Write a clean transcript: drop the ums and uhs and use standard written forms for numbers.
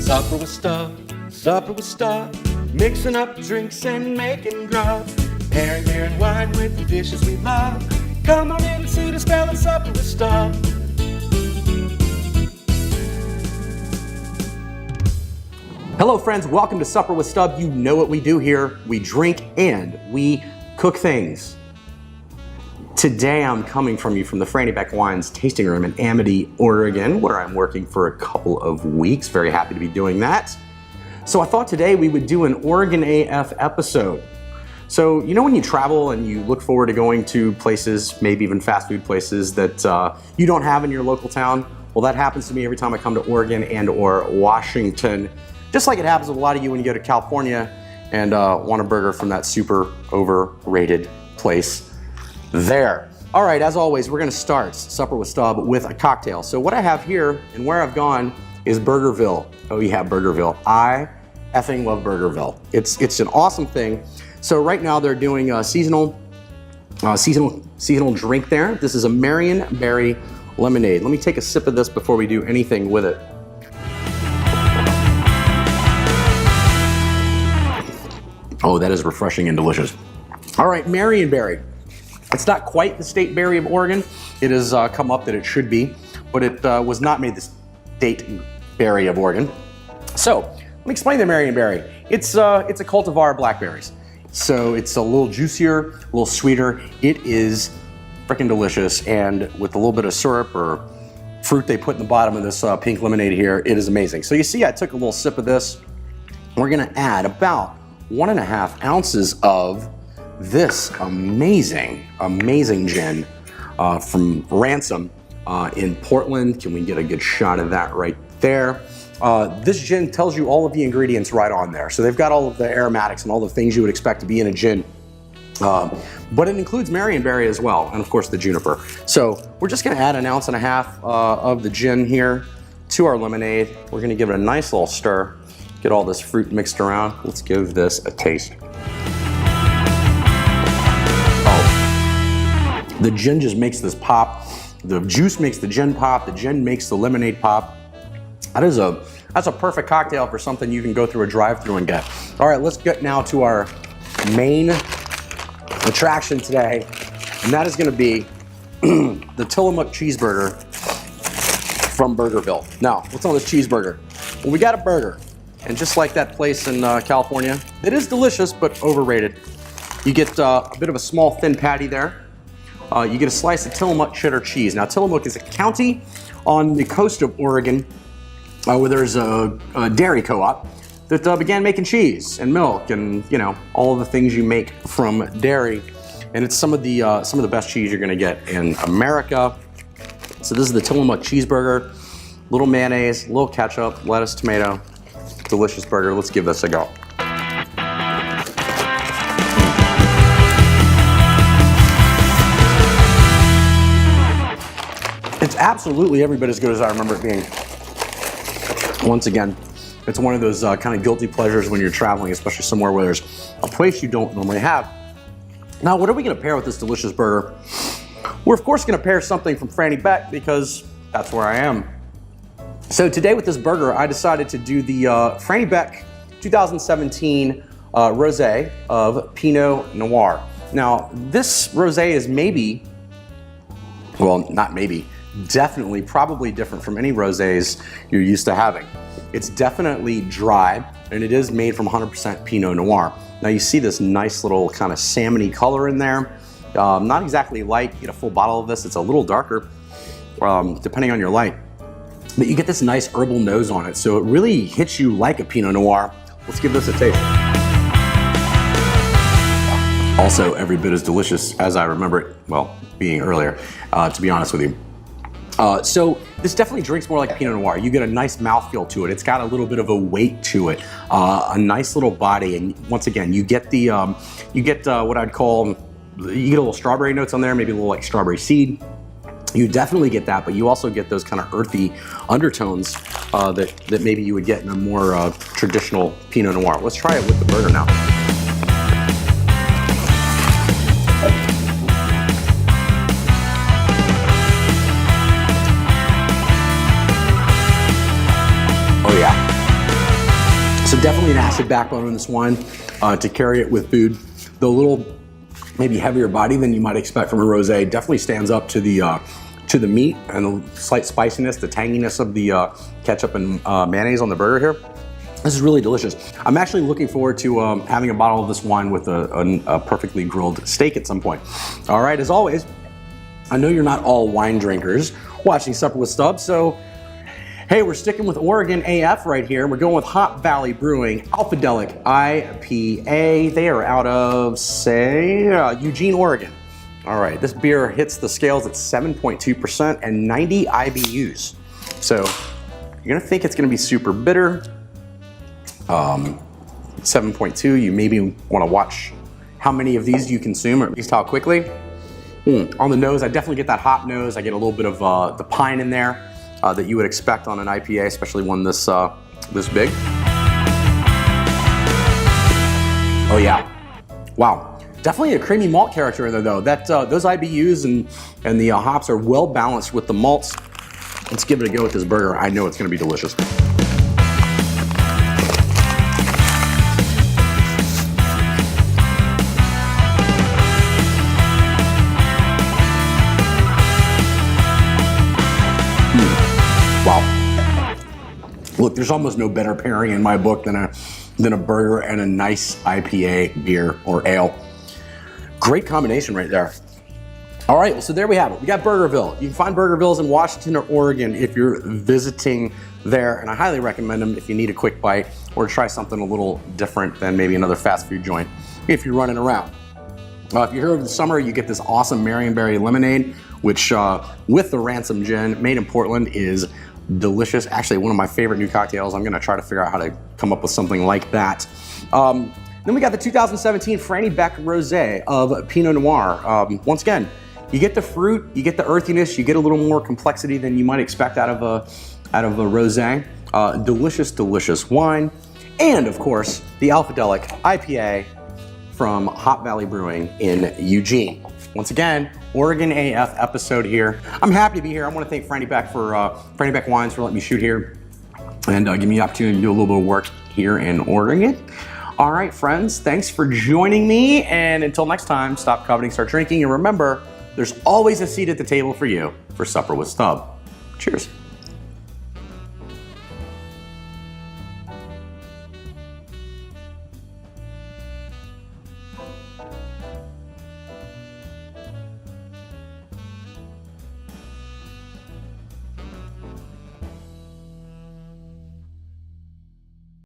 Supper with Stub, supper with Stub, mixing up drinks and making grub, pairing beer and wine with the dishes we love. Come on in and see the spell of Supper with Stub. Hello friends, welcome to Supper with Stub. You know what we do here. We drink and we cook things. Today I'm coming from you from the Franny Beck Wines tasting room in Amity, Oregon, where I'm working for a couple of weeks. Very happy to be doing that. So I thought today we would do an Oregon AF episode. So you know when you travel and you look forward to going to places, maybe even fast food places that you don't have in your local town? Well, that happens to me every time I come to Oregon and or Washington. Just like it happens with a lot of you when you go to California and want a burger from that super overrated place there. All right, as always, we're gonna start Supper with Stub with a cocktail. So what I have here and where I've gone is Burgerville. Oh yeah, Burgerville. I effing love Burgerville. It's an awesome thing. So right now they're doing a seasonal drink there. This is a Marion Berry Lemonade. Let me take a sip of this before we do anything with it. Oh, that is refreshing and delicious. All right, Marion Berry. It's not quite the state berry of Oregon. It has come up that it should be, but it was not made the state berry of Oregon. So let me explain the Marion Berry. It's a cultivar of blackberries. So it's a little juicier, a little sweeter. It is freaking delicious, and with a little bit of syrup or fruit they put in the bottom of this pink lemonade here, it is amazing. So you see I took a little sip of this. We're gonna add about 1.5 ounces of this amazing gin from Ransom in Portland. Can we get a good shot of that right there? This gin tells you all of the ingredients right on there. So they've got all of the aromatics and all the things you would expect to be in a gin. But it includes Marion Berry as well, and of course the juniper. So we're just gonna add 1.5 ounces of the gin here to our lemonade. We're gonna give it a nice little stir, get all this fruit mixed around. Let's give this a taste. The gin just makes this pop. The juice makes the gin pop. The gin makes the lemonade pop. That's a perfect cocktail for something you can go through a drive-thru and get. All right, let's get now to our main attraction today, and that is gonna be the Tillamook cheeseburger from Burgerville. Now, what's on this cheeseburger? Well, we got a burger, and just like that place in California, it is delicious, but overrated. You get a bit of a small thin patty there. You get a slice of Tillamook cheddar cheese. Now, Tillamook is a county on the coast of Oregon where there's a dairy co-op that began making cheese and milk and, you know, all of the things you make from dairy. And it's some of the best cheese you're gonna get in America. So this is the Tillamook cheeseburger. Little mayonnaise, little ketchup, lettuce, tomato. Delicious burger. Let's give this a go. It's absolutely every bit as good as I remember it being. Once again, it's one of those kind of guilty pleasures when you're traveling, especially somewhere where there's a place you don't normally have. Now, what are we gonna pair with this delicious burger? We're of course gonna pair something from Franny Beck because that's where I am. So today with this burger, I decided to do the Franny Beck 2017 Rosé of Pinot Noir. Now, this Rosé is maybe, well, not maybe, definitely probably different from any rosés you're used to having. It's definitely dry, and it is made from 100% Pinot Noir. Now you see this nice little kind of salmony color in there. Not exactly light. You get a full bottle of this. It's a little darker, depending on your light. But you get this nice herbal nose on it, so it really hits you like a Pinot Noir. Let's give this a taste. Also, every bit as delicious as I remember it, well, being earlier, to be honest with you. So this definitely drinks more like Pinot Noir. You get a nice mouthfeel to it. It's got a little bit of a weight to it, a nice little body, and once again, you get the what I'd call, you get a little strawberry notes on there, maybe a little like strawberry seed. You definitely get that, but you also get those kind of earthy undertones that maybe you would get in a more traditional Pinot Noir. Let's try it with the burger now. Oh yeah. So definitely an acid backbone in this wine to carry it with food. Though a little maybe heavier body than you might expect from a rosé, definitely stands up to the meat and the slight spiciness, the tanginess of the ketchup and mayonnaise on the burger here. This is really delicious. I'm actually looking forward to having a bottle of this wine with a perfectly grilled steak at some point. All right, as always, I know you're not all wine drinkers watching Supper with Stub, so hey, we're sticking with Oregon AF right here. We're going with Hop Valley Brewing Alphadelic IPA. They are out of, say, Eugene, Oregon. All right, this beer hits the scales at 7.2% and 90 IBUs. So you're gonna think it's gonna be super bitter. 7.2, you maybe wanna watch how many of these you consume, or at least how quickly. On the nose, I definitely get that hop nose. I get a little bit of the pine in there that you would expect on an IPA, especially one this big. Oh yeah, wow. Definitely a creamy malt character in there though. Those IBUs and the hops are well balanced with the malts. Let's give it a go with this burger. I know it's gonna be delicious. Wow. Look, there's almost no better pairing in my book than a burger and a nice IPA beer or ale. Great combination right there. All right, well, so there we have it. We got Burgerville. You can find Burgervilles in Washington or Oregon if you're visiting there, and I highly recommend them if you need a quick bite or try something a little different than maybe another fast food joint if you're running around. If you're here over the summer, you get this awesome Marionberry lemonade, which with the Ransom Gin, made in Portland, is delicious. Actually, one of my favorite new cocktails. I'm gonna try to figure out how to come up with something like that. Then we got the 2017 Franny Beck Rosé of Pinot Noir. Once again, you get the fruit, you get the earthiness, you get a little more complexity than you might expect out of a rosé. Delicious, delicious wine. And of course, the Alphadelic IPA from Hop Valley Brewing in Eugene. Once again, Oregon AF episode here. I'm happy to be here. I want to thank Franny Beck for Franny Beck Wines for letting me shoot here and give me the opportunity to do a little bit of work here in Oregon. All right, friends, thanks for joining me. And until next time, stop coveting, start drinking. And remember, there's always a seat at the table for you for Supper with Stub. Cheers.